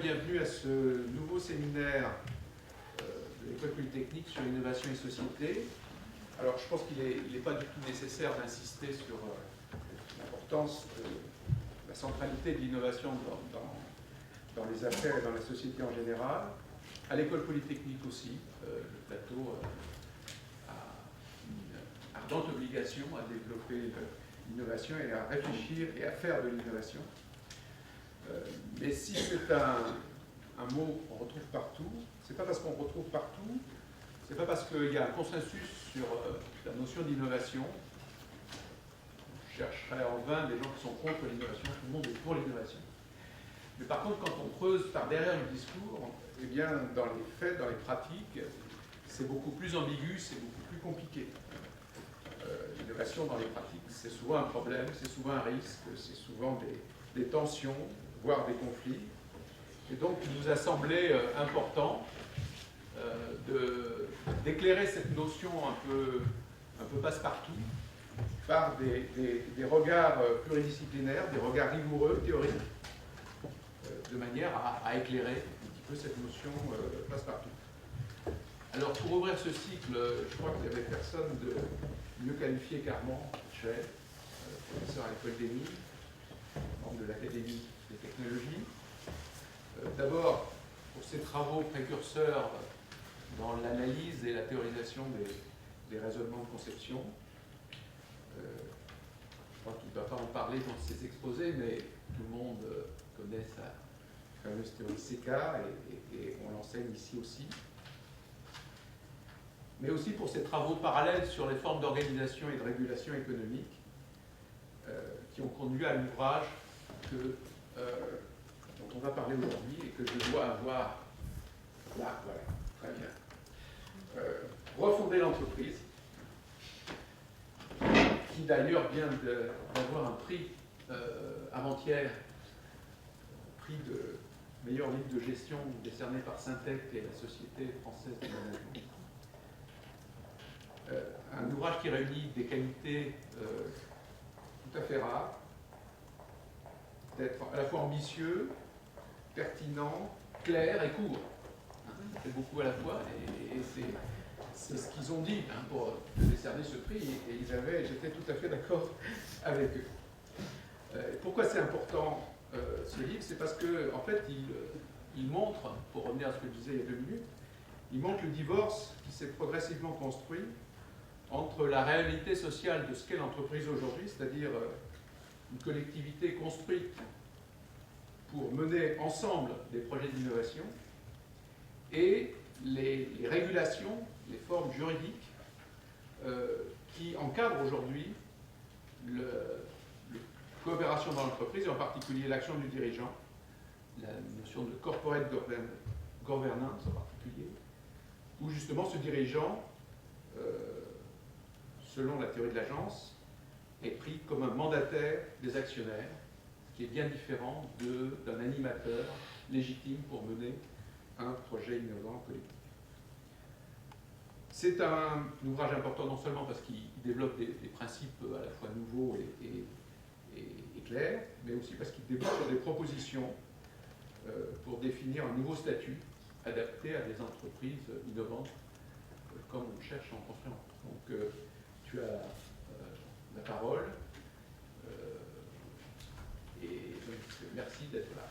bienvenue à ce nouveau séminaire de l'École Polytechnique sur l'innovation et société. Alors, je pense qu'il n'est pas du tout nécessaire d'insister sur l'importance de la centralité de l'innovation dans les affaires et dans la société en général. À l'École Polytechnique aussi, le plateau a une ardente obligation à développer l'innovation et à réfléchir et à faire de l'innovation. Mais si c'est un mot qu'on retrouve partout, c'est pas parce qu'on retrouve partout, c'est pas parce qu'il y a un consensus sur la notion d'innovation. Je chercherais en vain des gens qui sont contre l'innovation, tout le monde est pour l'innovation. Mais par contre, quand on creuse par derrière le discours, eh bien, dans les faits, dans les pratiques, c'est beaucoup plus ambigu, c'est beaucoup plus compliqué. L'innovation dans les pratiques, c'est souvent un problème, c'est souvent un risque, c'est souvent des tensions, voire des conflits. Et donc, il nous a semblé important d'éclairer cette notion un peu passe-partout par des regards pluridisciplinaires, des regards rigoureux, théoriques, de manière à éclairer un petit peu cette notion passe-partout. Alors, pour ouvrir ce cycle, je crois qu'il n'y avait personne de mieux qualifié qu'Armand Chey, professeur à l'École des Mines, membre de l'Académie des technologies. D'abord, pour ses travaux précurseurs dans l'analyse et la théorisation des raisonnements de conception. Je crois qu'il ne va pas en parler dans ses exposés, mais tout le monde connaît sa fameuse théorie CK et on l'enseigne ici aussi. Mais aussi pour ses travaux parallèles sur les formes d'organisation et de régulation économique qui ont conduit à l'ouvrage dont on va parler aujourd'hui et que je dois avoir là, voilà, très bien. Refonder l'entreprise, qui d'ailleurs vient d'avoir un prix avant-hier, prix de meilleur livre de gestion décerné par Syntec et la Société française de management. Un ouvrage qui réunit des qualités tout à fait rares, d'être à la fois ambitieux, pertinent, clair et court. C'est beaucoup à la fois, et c'est ce qu'ils ont dit pour décerner ce prix, et j'étais tout à fait d'accord avec eux. Pourquoi c'est important ce livre? C'est parce que, en fait, il montre, pour revenir à ce que je disais il y a 2 minutes, il montre le divorce qui s'est progressivement construit entre la réalité sociale de ce qu'est l'entreprise aujourd'hui, c'est-à-dire une collectivité construite pour mener ensemble des projets d'innovation, et les régulations, les formes juridiques qui encadrent aujourd'hui la coopération dans l'entreprise, et en particulier l'action du dirigeant, la notion de corporate governance en particulier, où justement ce dirigeant, selon la théorie de l'agence, est pris comme un mandataire des actionnaires, ce qui est bien différent d'un animateur légitime pour mener un projet innovant collectif. C'est un ouvrage important non seulement parce qu'il développe des principes à la fois nouveaux et clairs, mais aussi parce qu'il développe des propositions pour définir un nouveau statut adapté à des entreprises innovantes comme on cherche à en construire. Donc tu as la parole et donc, merci d'être là.